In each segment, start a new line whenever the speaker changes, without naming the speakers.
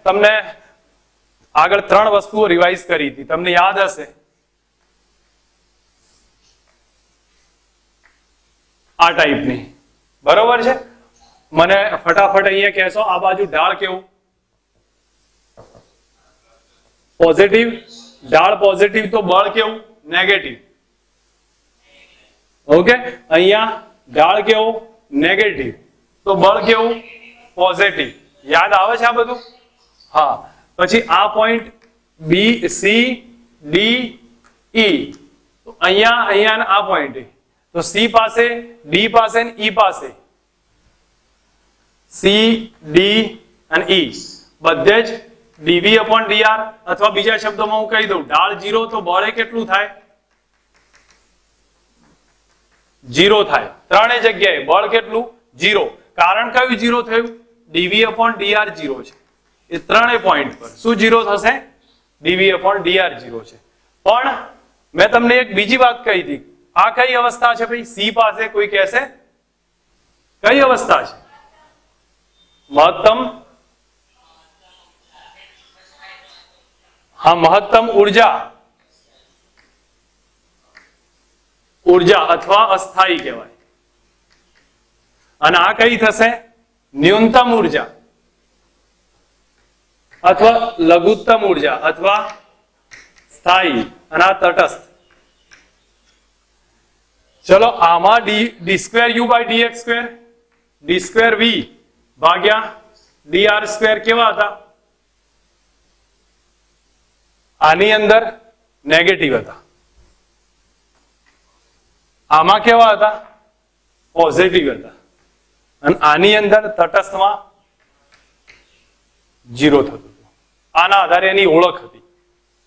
તમને આગળ 3 વસ્તુઓ રિવાઇઝ કરી હતી, તમને યાદ હશે. આ ટાઈપની, બરોબર છે. મને ફટાફટ અહીંયા કહેશો આ બાજુ ઢાળ કેવું? પોઝિટિવ. ઢાળ પોઝિટિવ તો બળ કેવું? નેગેટિવ. ઓકે, અહીંયા ઢાળ કેવું? નેગેટિવ તો બળ કેવું? પોઝિટિવ. યાદ આવે છે આ બધું? હા. પછી આ point B C D E, તો અહીંયા આ પોઈન્ટ, તો સી પાસે, ડી પાસે અને ઈ પાસે, સી ડી અને ઈ બધે જ ડીવી અપોન ડીઆર, અથવા બીજા શબ્દોમાં હું કહી દઉં ઢાળ 0 તો બળ કેટલું થાય? 0 થાય. ત્રણેય જગ્યાએ બળ કેટલું? 0. કારણ કયું 0 થયું? ડીવી અપોન ડીઆર 0 છે. એ ત્રણેય પોઈન્ટ પર શું 0 થશે? ડીવી અપોન ડીઆર 0 છે. પણ મેં તમને એક બીજી વાત કહી હતી, આ કઈ અવસ્થા છે ભાઈ? સી પાસે કોઈ કહેશે કઈ અવસ્થા છે? મહત્તમ, હા, મહત્તમ ઉર્જા અથવા અસ્થાયી કહેવાય. અને આ કઈ થશે? ન્યૂનતમ ઉર્જા અથવા લઘુત્તમ ઉર્જા અથવા સ્થાયી, અને આ તટસ્થ. ચલો, આમાં D square U by DX square, D square V ભાગ્યા ડીઆર સ્ક્વેર કેવા હતા? આની અંદર નેગેટિવ હતા, આમાં કેવા હતા? પોઝિટિવ હતા, અને આની અંદર તટસ્થમાં 0 થતું હતું. આના આધારે એની ઓળખ હતી.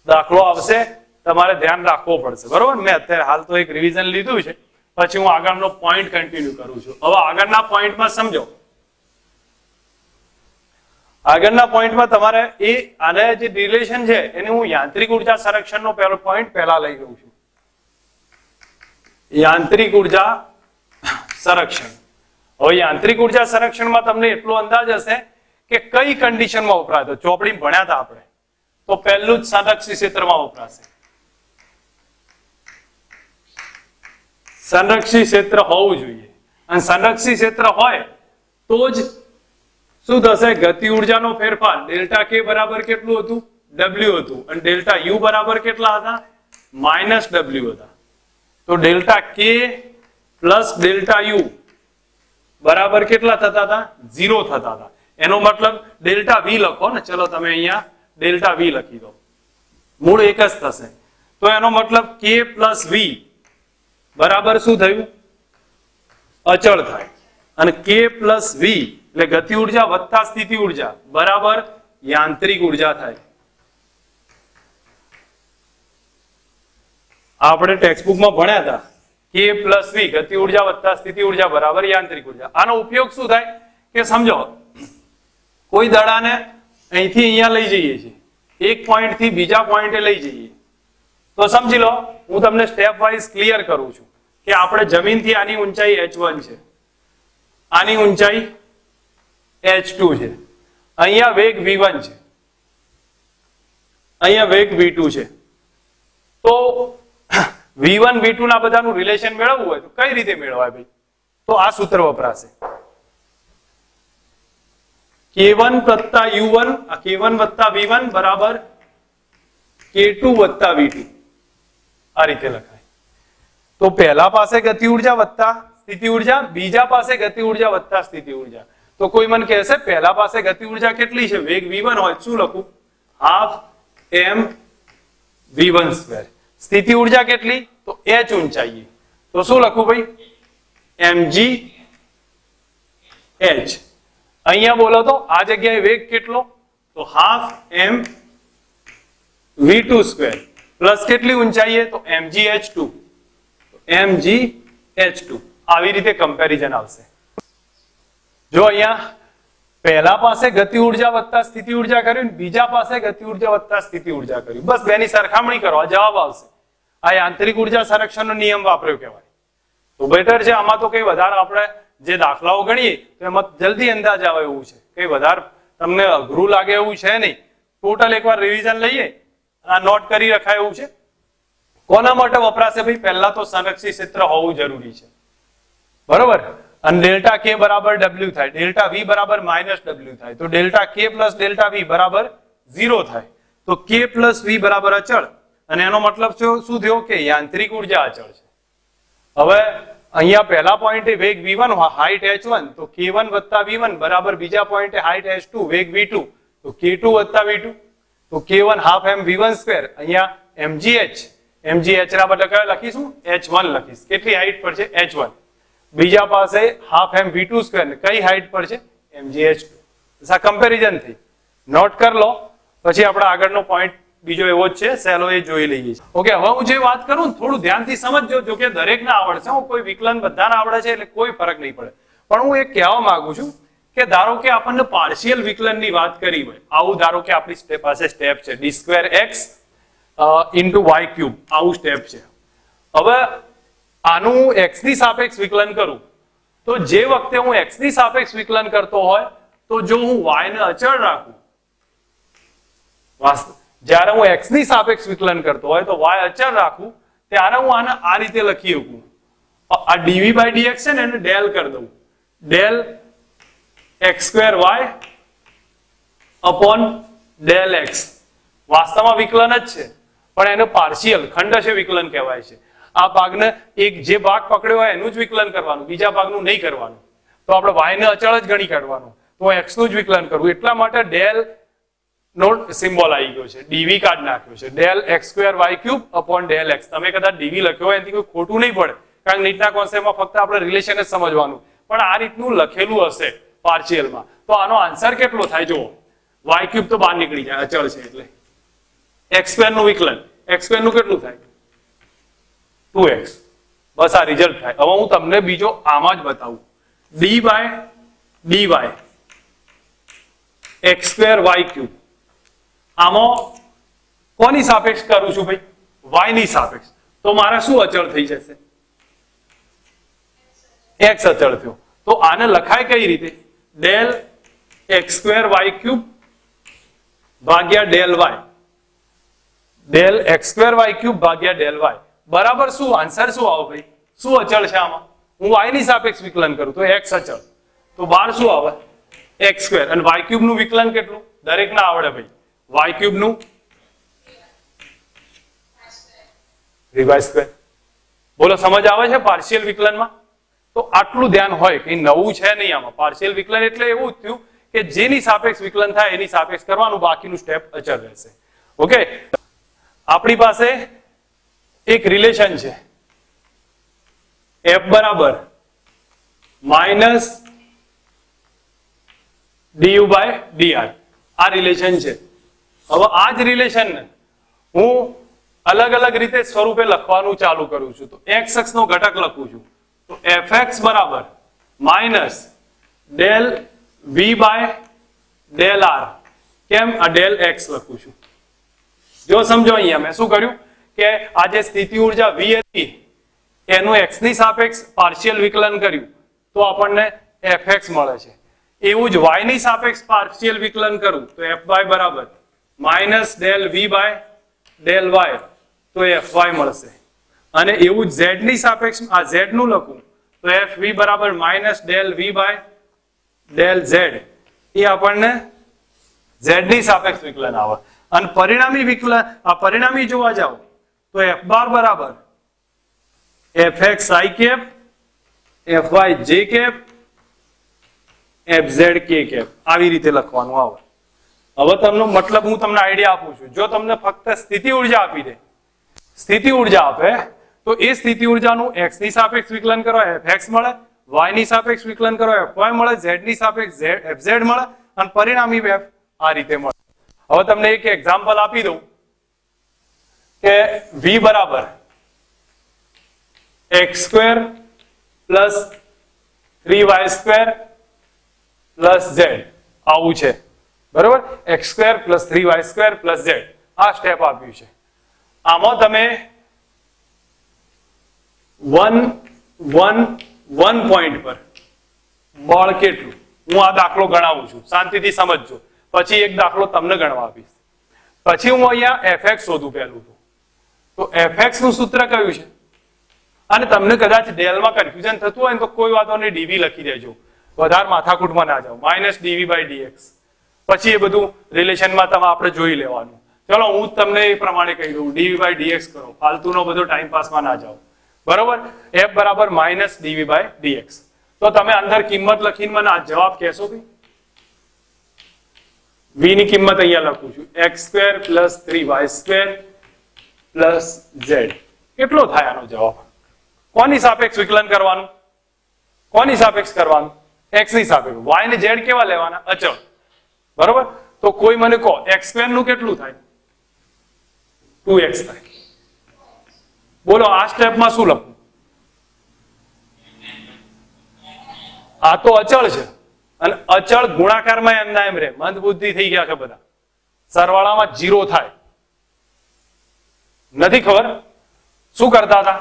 દાખલો આવશે, તમારે ધ્યાન રાખવો પડશે, બરોબર? મેં અત્યારે હાલ તો એક રિવિઝન લીધું છે, પછી હું આગળનો પોઈન્ટ કન્ટિન્યુ કરું છું. હવે આગળના પોઈન્ટમાં સમજો. આગળના પોઈન્ટમાં તમારે આને જે રિલેશન છે એને હું યાંત્રિક ઉર્જા સંરક્ષણનો પોઈન્ટ પહેલા લઈ લઉં છું. યાંત્રિક ઉર્જા સંરક્ષણ. હવે યાંત્રિક ઉર્જા સંરક્ષણમાં તમને એટલો અંદાજ હશે કે કઈ કન્ડિશનમાં વપરાય. તો ચોપડી ભણ્યા હતા આપણે, તો પહેલું જ સંરક્ષી ક્ષેત્રમાં વપરાશે. સંરક્ષી ક્ષેત્ર હોવું જોઈએ, અને સંરક્ષી ક્ષેત્ર હોય તો જ શું થશે? ગતિ ઉર્જાનો ફેરફાર ડેલ્ટા કે બરાબર કેટલું હતું? ડબલ્યુ હતું. અને ડેલ્ટા યુ બરાબર કેટલા હતા? માઇનસ ડબલ્યુ હતા. તો ડેલ્ટા કે પ્લસ ડેલ્ટા યુ બરાબર કેટલા થતા હતા? 0 થતા હતા. એનો મતલબ ડેલ્ટા વી લખો ને, ચલો તમે અહીંયા ડેલ્ટા વી લખી દો, મૂળ એક જ થશે. તો એનો મતલબ કે પ્લસ વી બરાબર શું થયું? અચળ થાય. અને કે પ્લસ વી એટલે ગતિ ઉર્જા વત્તા સ્થિતિ ઉર્જા બરાબર યાંત્રિક ઉર્જા થાય. આપણે ટેક્સ્ટબુકમાં ભણ્યા હતા કે પ્લસ વી ગતિ ઉર્જા વત્તા સ્થિતિ ઉર્જા બરાબર યાંત્રિક ઉર્જા. આનો ઉપયોગ શું થાય કે સમજો, કોઈ દડાને અહીંથી અહીંયા લઈ જઈએ છીએ, એક પોઈન્ટ થી બીજા પોઈન્ટે લઈ જઈએ, તો સમજી લો હું તમને સ્ટેપ વાઇઝ ક્લિયર કરું છું કે આપણે જમીનથી આની ઊંચાઈ h1 છે, આની ઊંચાઈ h2 છે, અહીંયા વેગ v1 છે, અહીંયા વેગ v2 છે. તો v1 v2 ના બધાનું રિલેશન મેળવવું હોય તો કઈ રીતે મેળવાય ભાઈ? તો આ સૂત્ર વપરાશે, k1 વત્તા u1, k1 વત્તા v1 બરાબર k2 વત્તા v2. આ રીતે લખાય. તો પહેલા પાસે ગતિ ઉર્જા વત્તા સ્થિતિ ઉર્જા, બીજા પાસે ગતિ ઉર્જા વત્તા સ્થિતિ ઉર્જા. તો કોઈ મને કહેશે પહેલા પાસે ગતિ ઉર્જા કેટલી છે? વેગ v1 હોય શું લખું? Half m v1 square. સ્થિતિ ઉર્જા કેટલી? તો h ઊંચાઈએ, તો શું લખું ભાઈ? mg h. અહીંયા બોલો તો આ જગ્યાએ વેગ કેટલો? તો half m v2 square plus કેટલી ઊંચાઈએ? તો mg h2, mg h2. આવી રીતે કમ્પેરિઝન આવશે. જો અહીંયા પહેલા પાસે ગતિ ઉર્જા વત્તા સ્થિતિ ઉર્જા કર્યું, બીજા પાસે ગતિ ઉર્જા વત્તા સ્થિતિ ઉર્જા કર્યું, બસ બેની સરખામણી કરો, જવાબ આવશે. આ યાંત્રિક ઉર્જા સંરક્ષણનો નિયમ વાપર્યો કહેવાય. તો બેટર છે. આમાં તો કઈ વધારે આપણે જે દાખલાઓ ગણીએ તો એમાં જલ્દી અંદાજ આવે એવું છે, કઈ વધારે તમને અઘરું લાગે એવું છે નહીં. ટોટલ એકવાર રિવિઝન લઈએ, આ નોટ કરી રખાય એવું છે. કોના માટે વપરાશે ભાઈ? પહેલા તો સંરક્ષિત ક્ષેત્ર હોવું જરૂરી છે, બરોબર. અને ડેલ્ટા કે બરાબર ડબલ્યુ થાય, ડેલ્ટા વી બરાબર માઇનસ ડબલ્યુ થાય, તો ડેલ્ટા કે પ્લસ ડેલ્ટા વી બરાબર 0 થાય. તો કે પ્લસ વી બરાબર અચળ, અને એનો મતલબ શું થયો કે યાંત્રિક ઉર્જા અચળ છે. હવે અહીંયા પહેલા પોઈન્ટે વેગ v1 હાઇટ h1, તો k1 વત્તા v1 બરાબર બીજા પોઈન્ટે હાઇટ h2 વેગ v2, તો k2 વત્તા v2, તો k1 half M v1 square, અહીંયા mgh ના બદલે કયો લખીશું? h1 લખીશ. કેટલી હાઇટ પર છે? h1. બીજા પાસે હાફ એમ v2 સ્ક્વેર, કઈ હાઇટ પર છે? mgh2. આ કમ્પેરિઝન થી નોટ કરી લો. પછી આપણે આગળનો પોઈન્ટ બીજો એવો જ છે, સહેલો એ જોઈ લઈએ. ઓકે, હવે હું જે વાત કરું થોડું ધ્યાનથી સમજજો, જો કે દરેકને આવડશે, હું કોઈ વિકલન બધાને આવડે છે એટલે કોઈ ફરક નહીં પડે. પણ હું એક કહેવા માંગુ છું કે ધારો કે આપણને પાર્શિયલ વિકલનની વાત કરી હોય, આવું ધારો કે આપણી પાસે સ્ટેપ છે d2x into y3, આવું સ્ટેપ છે. હવે આનું x ની સાપેક્ષ વિકલન કરું, તો જે વખતે હું x ની સાપેક્ષ વિકલન કરતો હોય, તો જો હું y ને અચળ રાખું, જ્યારે હું x ની સાપેક્ષ વિકલન કરતો હોય તો y અચળ રાખું, ત્યારે હું આને આ રીતે લખી શકું. આ dv by dx છે ને, એને ડેલ કરી દઉં, del x2y upon del x. વાસ્તવમાં વિકલન જ છે, પણ એનો પાર્શિયલ ખંડશે વિકલન કહેવાય છે. આ ભાગને જે ભાગ પકડ્યો હોય એનું જ વિકલન કરવાનું, બીજા ભાગનું નહીં કરવાનું. તો આપણે y ને અચળ જ ગણી કાઢવાનું, તો x નું જ વિકલન કરવું. એટલા માટે ડેલ નો સિમ્બોલ આવી ગયો છે, dv કાઢ નાખ્યો છે, del x2y3 upon del x. તમે કદાચ dv લખ્યો હોય એનાથી કોઈ ખોટું નહીં પડે, કારણ કે નીટના કોન્સેપ્ટમાં ફક્ત આપણે રિલેશન જ સમજવાનું. પણ આ રીતનું લખેલું હશે પાર્શિયલમાં, તો આનો આન્સર કેટલો થાય જુઓ. y3 તો બહાર નીકળી જાય, અચળ છે એટલે. x2 નું વિકલન, x2 નું કેટલું થાય? 2x. બસ આ રિઝલ્ટ થાય. હવે હું તમને બીજો આમાં જ બતાવું. d by dy x2y3, આમાં કોની સાપેક્ષ કરું છું ભાઈ? y ની સાપેક્ષ. તો મારે શું અચળ થઈ જશે? x અચળ થયો. તો આને લખાય કઈ રીતે? ડેલ x2y3 ભાગ્યા ડેલ y, ડેલ x2y3 ભાગ્યા ડેલ y બરાબર શું? આન્સર શું આવે ભાઈ? શું અચળ છે આમાં? હું y ની સાપેક્ષ વિકલન કરું તો x અચળ, તો બાર શું આવે? x2. અને y3 નું વિકલન કેટલું? દરેક ના આવડે ભાઈ. y3 નું y². બોલો, સમજ આવે છે પાર્શિયલ વિકલનમાં? તો આટલું ધ્યાન હોય, કઈ નવું છે નહીં આમાં. પાર્શિયલ વિકલન એટલે એવું જ થયું કે જેની સાપેક્ષ વિકલન થાય એની સાપેક્ષ કરવાનું, બાકીનું સ્ટેપ અચળ રહેશે. ઓકે, આપણી પાસે એક રિલેશન છે, f બરાબર માઇનસ du by dr. આ રિલેશન છે. હવે આ જ રિલેશનને હું અલગ અલગ રીતે સ્વરૂપે લખવાનું ચાલુ કરું છું. તો x અક્ષનો ઘટક લખું છું, તો fx બરાબર minus del v by del r. કેમ? આ ડેલ x લખું છું. જો સમજો, અહીંયા મેં શું કર્યું કે આ જે સ્થિતિ ઉર્જા v હતી એનું x ની સાપેક્ષ પાર્શિયલ વિકલન કર્યું, તો આપણને fx મળે છે. એવું જ y ની સાપેક્ષ પાર્શિયલ વિકલન કરું તો fy બરાબર minus del v by del y, તો fy મળશે. અને એવું જ z ની સાપેક્ષ આ z નું લખું તો fv બરાબર minus del v by del z, એ આપણને z ની સાપેક્ષ વિકલન આવે. અને પરિણામી વિકલન, આ પરિણામી જોવા જાવ તો f બાર બરાબર fx i cap fy j cap fz k cap, આવી રીતે લખવાનું આવે. હવે તમને મતલબ હું તમને આઈડિયા આપું છું. જો તમને ફક્ત સ્થિતિ ઉર્જા આપી દે, સ્થિતિ ઉર્જા આપે, તો એ સ્થિતિ ઉર્જાનું x ની સાપેક્ષ વિકલન કરો fx મળે, y ની સાપેક્ષ વિકલન કરો fy મળે, z ની સાપેક્ષ fz મળે, અને પરિણામી f આ રીતે મળે. હવે તમને એક એક્ઝામ્પલ આપી દઉં કે v બરાબર x² plus 3y² plus z, આવું છે બરોબર. x² plus 3y² plus z, આ સ્ટેપ આપ્યું છે. આમાં તમે 1 પોઈન્ટ પર બળ કેટલું, હું આ દાખલો ગણાવું છું, શાંતિથી સમજજો. પછી એક દાખલો તમને ગણવા આપીશ. પછી હું અહીંયા fx શોધું પહેલું તો fx નું સૂત્ર કયું છે? અને તમને કદાચ ડેલમાં કન્ફ્યુઝન થતું હોય ને તો કોઈ વાતો નહીં, ડીવી લખી દેજો, વધારે માથાકૂટમાં ના જાઓ. માઇનસ ડીવી બાય ડીએક્સ, પછી એ બધું રિલેશનમાં તમે આપણે જોઈ લેવાનું. ચલો હું તમને એ પ્રમાણે કહી દઉં, ડીવી બાય ડીએક્સ કરો, ફાલતુનો બધો ટાઈમ પાસમાં ના જાઓ. બરોબર? f બરાબર માઇનસ ડીવી બાય ડીએક્સ. તો તમે અંદર કિંમત લખીને મને આ જવાબ કહેશો ભાઈ? v ની કિંમત અહીંયા લખું છું, x² + 3y² + z. કેટલો થાય આનો જવાબ? કોની સાપેક્ષ વિકલન કરવાનું? કોની સાપેક્ષ કરવાનું? x ની સાપેક્ષ. y ને z કેવા લેવાના? અચળ. બરોબર? તો કોઈ મને કહો x² નું કેટલું થાય? 2x થાય. બોલો આ સ્ટેપમાં શું લખું? આ તો અચળ છે અને અચળ ગુણાકારમાં એમના એમ રે. મંદ બુદ્ધિ થઈ ગયા છે બધા, સરવાળામાં 0 થાય. નથી ખબર શું કરતા હતા?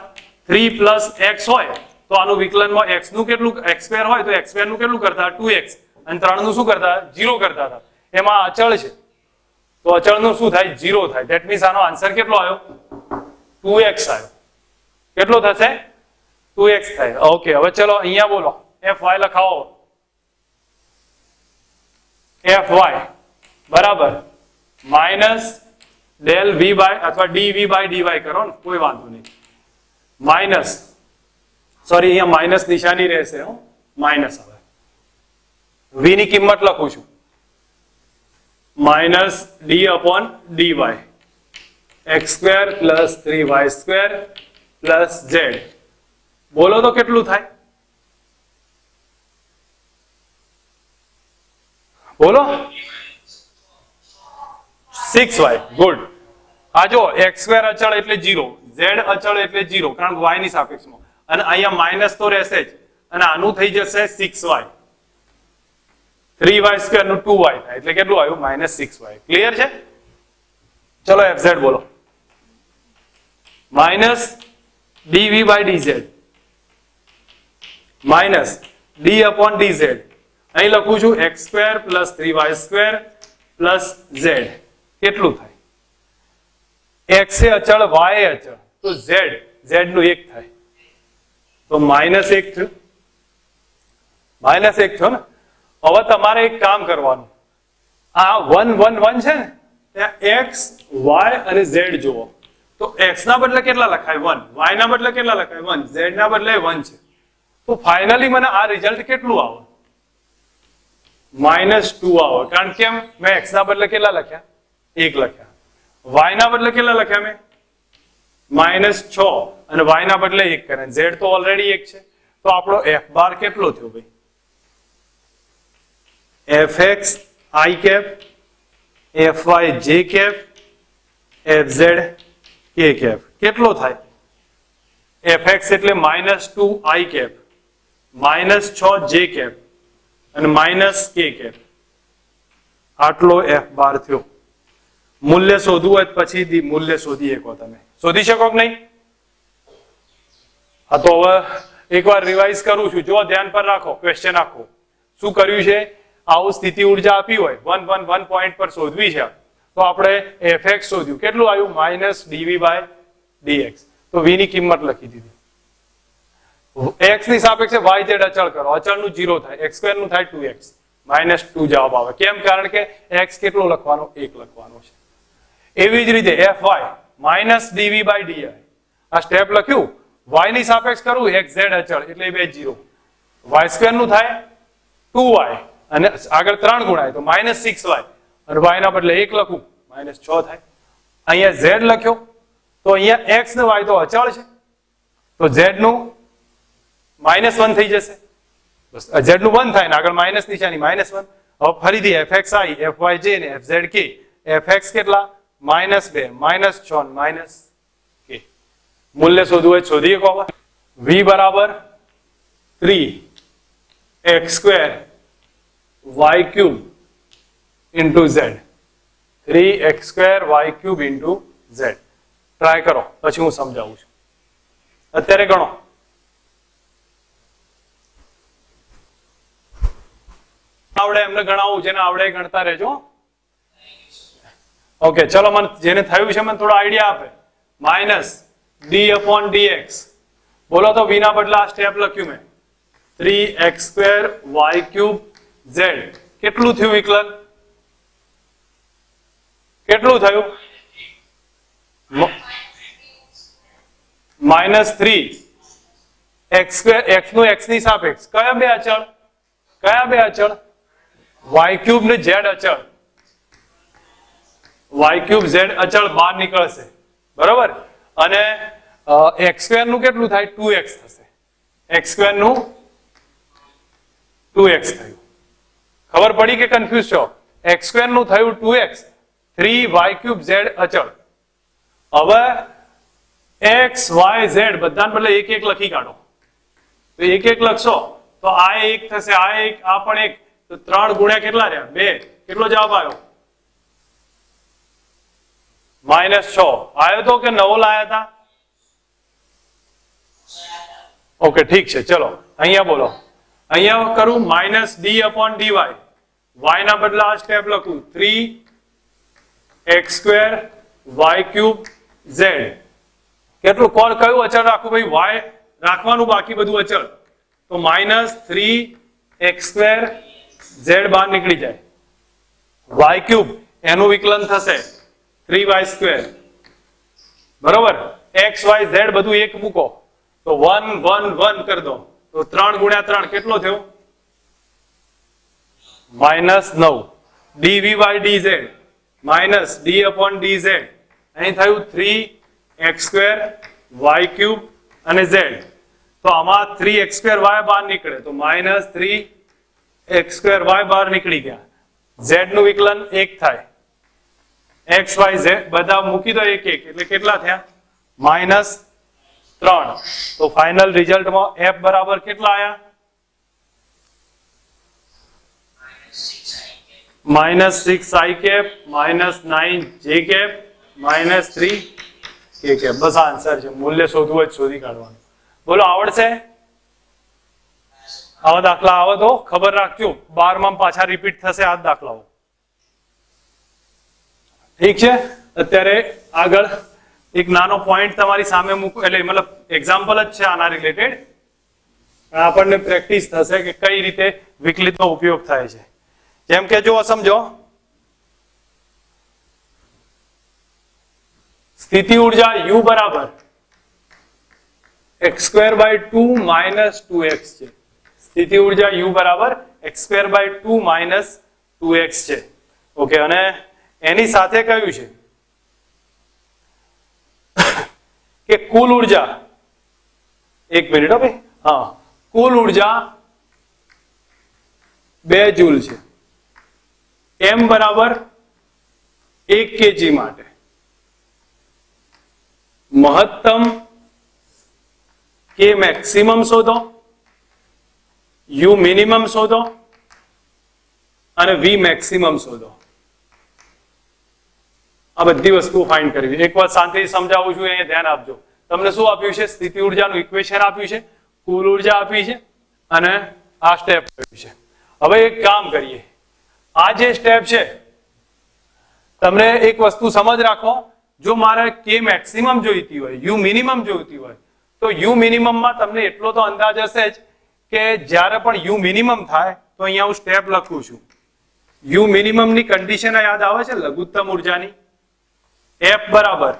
3 + x હોય તો આનું વિકલનમાં x નું કેટલું, x² હોય તો x² નું કેટલું કરતા? 2x. અને 3 નું શું કરતા? 0 કરતા હતા. એમાં અચળ છે તો અચળ નું શું થાય? 0 થાય. ધેટ મીન્સ આનો આન્સર કેટલો આવ્યો? 2x આવ્યો. કેટલો થશે? 2x થાય. ઓકે, હવે ચલો અહીંયા બોલો fy લખાવો. fy બરાબર માઇનસ ડેલ v બાય અથવા dv બાય dy કરો ને, કોઈ વાંધો નહીં. માઇનસ, સોરી અહીંયા માઇનસ નિશાની રહેશે, માઇનસ. હવે v ની કિંમત લખું છું, minus d/dy x² + 3y² + z. બોલો તો કેટલું થાય? બોલો 6y. ગુડ. આ જો x² અચળ એટલે 0, z અચળ એટલે 0, કારણ કે y ની સાપેક્ષમાં, અને અહીંયા માઇનસ તો રહેશે જ, અને આનું થઈ જશે 6y. 3y² નું 2y થાય એટલે કેટલું આવ્યું? -6y. ક્લિયર છે? ચલો fz બોલો. Minus dv by dz minus d/dz. અહીં લખું છું x² + 3y² + z. કેટલું થાય? x એ અચળ, y એ અચળ, તો z નું 1 થાય તો -1 થયું. -1 થયો ને. હવે તમારે એક કામ કરવાનું, આ 1 1 1 છે ને, ત્યાં x y અને z જુઓ તો x ના બદલે કેટલા લખાય? 1. y ના બદલે કેટલા લખાય? 1. z ના બદલે 1 છે. તો ફાઇનલી મને આ રિઝલ્ટ કેટલું આવે? -2 આવે. કારણ કે મેં x ના બદલે કેટલા લખ્યા? 1 લખ્યા. y ના બદલે કેટલા લખ્યા મેં? -6 અને y ના બદલે 1 કર્યા. z તો ઓલરેડી 1 છે, તો આપણો f બાર કેટલો થયો ભાઈ? fx i cap, fy j cap, fz k cap. કેટલો થાય? fx એટલે -2 i cap, -6 j cap અને -k cap. આટલો f બાર થયો. મૂલ્ય શોધવું હોય પછી મૂલ્ય શોધી શકો. તમે શોધી શકો કે નહીં? હા, તો હવે એકવાર રિવાઇઝ કરું છું. જો ધ્યાન પર રાખો, ક્વેશ્ચન આખો શું કર્યું છે? આવું સ્થિતિ ઉર્જા આપી હોય 1 1 1 પોઈન્ટ પર શોધવી છે તો આપણે fx શોધ્યું. કેટલું આવ્યું? -dv by dx. તો v ની કિંમત લખી દીધી. x ની સાપેક્ષે yz અચળ કરો, અચળનું 0 થાય, x² નું થાય 2x. -2 જવાબ આવે. કેમ? કારણ કે x કેટલો લખવાનો? 1 લખવાનો છે. એવી જ રીતે fy -dv બાય dy. આ સ્ટેપ લખ્યું, y ની સાપેક્ષ કરવું, xz અચળ એટલે બે 0. y² નું થાય 2y અને આગળ 3 ગુણાય તો -6y અને y ના બદલે 1 લખું, -6 થાય. અહીંયા z લખ્યો તો અહીંયા x ને y તો અચળ છે તો z નું -1 થઈ જશે. બસ z નું 1 થાય ને આગળ માઇનસ નિશાની -1. હવે ફરીથી fxi, fyj ને fzk. fx કેટલા? -2, -6 -k. મૂલ્ય શોધવું હોય શોધીએ કો. v બરાબર 3x² y³ into z. 3x² y³ into z. Try કરો પછી હું સમજાવું છું. અત્યારે ગણો. આવડે એમને ગણાવું, જેને આવડે ગણતા રહેજો. ઓકે ચલો મને જેને થયું છે મને થોડો આઈડિયા આપે. Minus D upon D X. બોલો તો v ના બદલે આ સ્ટેપ લખ્યું મેં 3x² y³ z. કેટલું થયું વિકલન? કેટલું થયું? -3 x² x નું x ની સાપેક્ષ કયા બે અચળ? y³ ને z અચળ. y³ z અચળ બહાર નીકળશે બરોબર. અને x² નું કેટલું થાય? 2x થશે. x² નું 2x થયું. ખબર પડી કે કન્ફ્યુઝ છો? x² નું થયું 2x, 3y³ z અચળ. હવે x y z બધાને બદલે એક એક લખી કાઢો. તો એક એક લખશો તો આ એક થશે, આ એક, આ પણ એક. તો 3 ગુણ્યા કેટલા રહ્યા? 2. કેટલો જવાબ આવ્યો? -6. આવ્યો તો કે નવો લાયા હતા? ઓકે ઠીક છે. ચલો અહીંયા બોલો. અહીંયા કરું -d અપોન dy. y ના બદલે આ સ્ટેપ લખું 3x² y³ z. કેટલું કોણ કયું અચળ રાખવું ભાઈ? y રાખવાનું, બાકી બધું અચળ. તો -3x² z બહાર નીકળી જાય. y³ એનું વિકલન થશે 3y². બરોબર. x y z બધું એક મૂકો તો 1 1 1 કરી દો. તો 3 ગુણ્યા 3 કેટલો થયો? -9. dv by dz minus d upon dz. અહીં થયું 3x² y³ અને z. તો આમાં 3x² y બહાર નીકળે તો -3x² y બહાર નીકળી ગયા. z નું વિકલન 1 થાય. x y z બધા મૂકી દો 1 1 એટલે કેટલા થયા? -3. તો ફાઇનલ રિઝલ્ટમાં f બરાબર કેટલા આયા? -6i cap, -9j cap, -3k cap. બસ આન્સર છે. મૂલ્ય શોધવું હોય શોધી કાઢવાનું. બોલો આવડશે? આવા દાખલા આવે તો ખબર રાખજો, 12માં પાછા રિપીટ થશે આ દાખલાઓ. ઠીક છે. અત્યારે આગળ એક નાનો પોઈન્ટ તમારી સામે મૂકું, એટલે મતલબ એક્ઝામ્પલ જ છે આના રિલેટેડ. આપણને પ્રેક્ટિસ થશે કે કઈ રીતે વિકલિતનો ઉપયોગ થાય છે. જેમ કે જો સમજો, સ્થિતિ ઉર્જા u બરાબર x²/2 - 2x છે. સ્થિતિ ઉર્જા u બરાબર x²/2 - 2x છે. ઓકે. અને એની સાથે કયું છે કે કુલ ઉર્જા, એક મિનિટ હો ભાઈ, હા, કુલ ઉર્જા 2 જૂલ છે. m બરાબર 1 kg માટે. મહત્તમ કે મેક્સિમમ શોધો, u મિનિમમ શોધો અને v મેક્સિમમ શોધો. આ બધી વસ્તુઓ ફાઇન્ડ કરવી. એક વાર શાંતિથી સમજાવું છું, અહીંયા ધ્યાન આપજો. તમને શું આપ્યું છે? સ્થિતિ ઉર્જાનું ઇક્વેશન આપ્યું છે, કુલ ઉર્જા આપી છે અને આ સ્ટેપ આપ્યું છે. હવે એક કામ કરીએ. આ જે સ્ટેપ છે, તમને એક વસ્તુ સમજ રાખો, જો મારે કે મેક્સિમમ જોઈતી હોય, યુ મિનિમમ જોઈતી હોય, તો યુ મિનિમમમાં તમને એટલો તો અંદાજ હશે જ કે જ્યારે પણ યુ મિનિમમ થાય તો અહીંયા હું સ્ટેપ લખું છું. યુ મિનિમમની કન્ડિશન યાદ આવે છે લઘુત્તમ ઉર્જાની? f બરાબર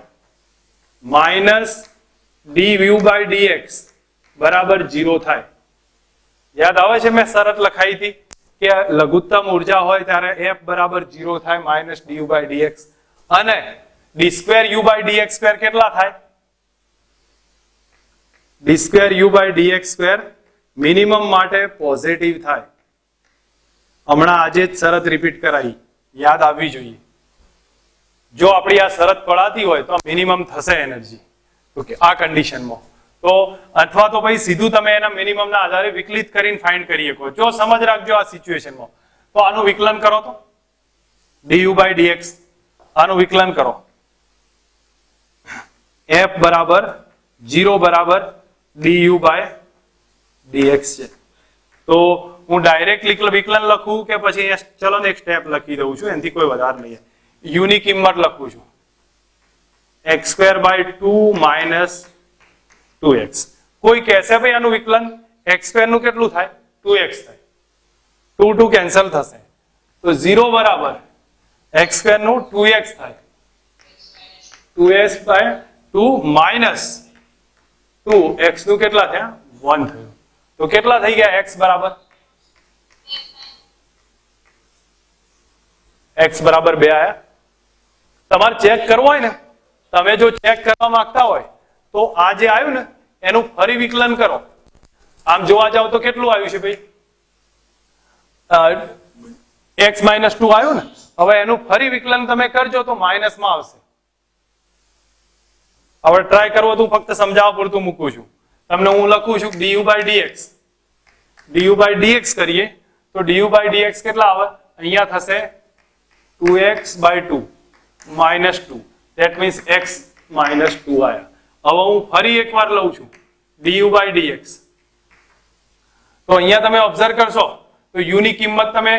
-dv/dx બરાબર 0 થાય. યાદ આવે છે? મેં શરત લખાઈ હતી કે લઘુત્તમ ઉર્જા હોય ત્યારે f બરાબર 0 થાય, -du/dx. અને d²u/dx² કેટલા થાય? d²u/dx² મિનિમમ માટે પોઝિટિવ થાય. હમણાં આજે જ શરત રિપીટ કરાવી, યાદ આવવી જોઈએ. જો આપણી આ શરત પડાતી હોય તો મિનિમમ થશે એનર્જી. ઓકે. આ કન્ડિશનમાં તો અથવા તો ભાઈ સીધું તમે એના મિનિમમના આધારે વિકલિત કરીને ફાઇન્ડ કરી શકો. જો સમજ રાખજો આ સિચ્યુએશનમાં, તો આનું વિકલન કરો તો du/dx. આનું વિકલન કરો. f બરાબર 0 બરાબર du/dx છે. તો હું ડાયરેક્ટ વિકલન લખું કે પછી ચલો ને એક સ્ટેપ લખી દઉં છું, એનાથી કોઈ વધારે નહીં. યુ ની કિંમત લખું છું x²/2 - 2x. કોઈ કહેશે ભાઈ આનું વિકલન x² નું કેટલું થાય 2x થાય, 2 2 કેન્સલ થશે તો 0 બરાબર x² નું 2x થાય, 2x/2 - 2 x નું કેટલા થયા 1 થયું. તો કેટલા થઈ ગયા x બરાબર 2 આયા. તમારે ચેક કરવો હોય ને, તમે જો ચેક કરવા માંગતા હોય તો આ જે આવ્યું ને એનું ફરી વિકલન કરો. આમ જોવા જાવ તો કેટલું આવ્યું છે ભાઈ x - 2 આવ્યું ને. હવે એનું ફરી વિકલન તમે કરજો તો માઇનસ માં આવશે. હવે ટ્રાય કરવો તો ફક્ત સમજાવવા પૂરતું મૂકું છું. તમને હું લખું છું du/dx. du/dx કરીએ તો du/dx કેટલા આવે અહીંયા થશે 2x/2 - 2. that means x - 2 આયા. હવે હું ફરી એકવાર લઉં છું du/dx. તો અહીંયા તમે ઓબ્ઝર્વ કરશો તો u ની કિંમત તમે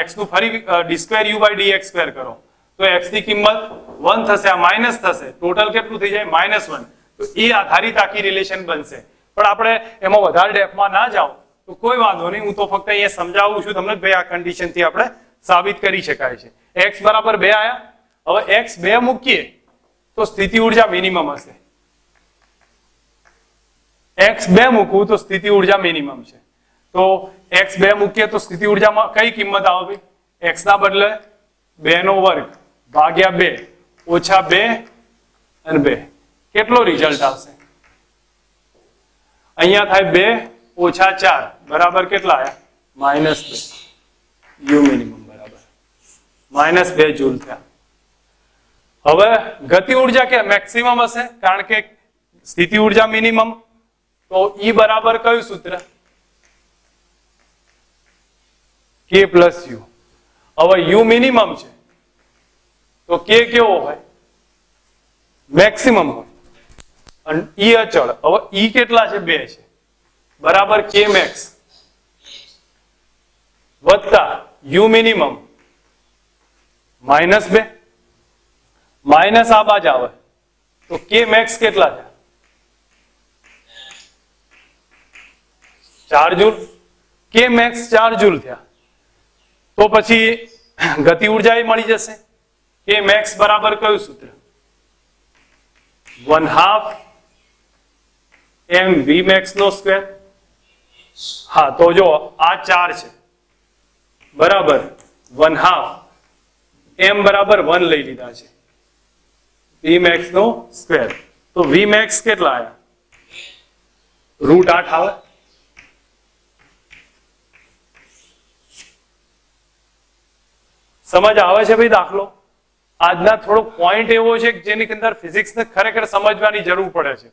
x નું ફરી d2u/dx² કરો તો x ની કિંમત 1 થશે, આ માઇનસ થશે, ટોટલ કેટલું થઈ જાય -1. તો એ આધારિત આખી રિલેશન બનશે. પણ આપણે એમાં વધારે ડેપમાં ના જાઓ તો કોઈ વાંધો નહીં. હું તો ફક્ત અહીંયા સમજાવું છું તમને ભાઈ આ કન્ડિશન થી આપણે સાબિત કરી શકાય છે. x બરાબર 2 આયા. હવે x 2 મૂકીએ તો સ્થિતિ ઉર્જા મિનિમમ હશે. x 2 મૂકવું તો સ્થિતિ ઉર્જા મિનિમમ છે. તો x 2 મૂકીએ તો સ્થિતિ ઉર્જામાં કઈ કિંમત આવે ભાઈ x ના બદલે 2² ભાગ્યા 2 ઓછા 2 અને 2. કેટલો રિઝલ્ટ આવશે અહીંયા થાય 2 ઓછા 4 બરાબર કેટલા આયા -2. યુ મિનિમમ બરાબર -2 જૂલ થયા. હવે ગતિ ઉર્જા કે મેક્સિમમ હશે કારણ કે સ્થિતિ ઉર્જા મિનિમમ. તો E બરાબર કયું સૂત્ર k + u. હવે u મિનિમમ છે તો k કેવો હોય મેક્સિમમ હોય અને E અચળ. હવે E કેટલા છે 2 છે બરાબર k max વત્તા u મિનિમમ -2 માઇનસ આ બાજ આવે તો k max કેટલા છે 4 જૂલ. k max 4 જૂલ થયા તો પછી ગતિ ઉર્જા એ મળી જશે. k max બરાબર કયું સૂત્ર 1/2 m v max નો સ્ક્વેર. હા તો જો આ 4 છે બરાબર 1/2 m બરાબર 1 લઈ લીધા છે v max નો સ્ક્વેર. તો v max કેટલા આયા √8 આવે. સમજ આવે છે ભાઈ દાખલો. આજના થોડો પોઈન્ટ એવો છે કે જેની અંદર ફિઝિક્સ ને ખરેખર સમજવાની જરૂર પડે છે.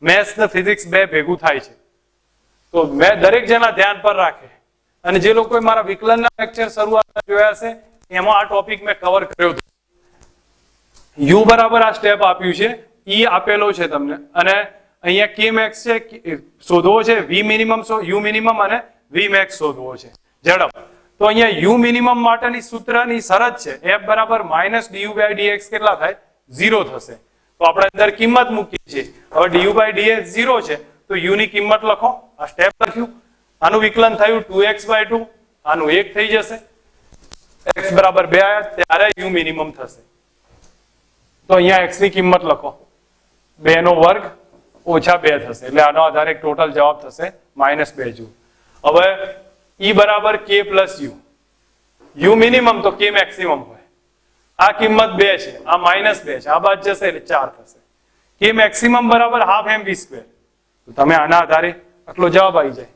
મેથ્સ ને ફિઝિક્સ બે ભેગું થાય છે. તો મેં દરેક જણા ધ્યાન પર રાખે અને જે લોકોએ મારા વિકલનના લેક્ચર શરૂઆતમાં જોયા છે એમાં આ ટોપિક મેં કવર કર્યો હતો. u બરાબર આ સ્ટેપ આપ્યું છે, e આપેલો છે તમને અને અહીંયા k max છે શોધવો છે, v મિનિમમ u મિનિમમ અને v max શોધવો છે ઝડપ. તો અહીંયા u મિનિમમ માટેની સૂત્રની શરત છે f બરાબર -du/dx કેટલા થાય 0 થશે. તો આપણે અંદર કિંમત મૂકીએ છીએ. હવે du/dx 0 છે તો u ની કિંમત લખો. આ સ્ટેપ લખ્યું. આનું વિકલન થયું 2x/2. આનું 1 થઈ જશે. x બરાબર 2 આયા ત્યારે u મિનિમમ થશે. તો અહીંયા x ની કિંમત લખો 2² ઓછા 2 થશે એટલે આનો આધારે ટોટલ જવાબ થશે -2 જૂલ. હવે E બરાબર k + u. u મિનિમમ તો k મેક્સિમમ હોય. આ કિંમત 2 છે, આ -2 છે, આ બાદ જશે એટલે 4 થશે. k મેક્સિમમ બરાબર 12 mv². તો તમે આના આધારે આટલો જવાબ આવી જાય.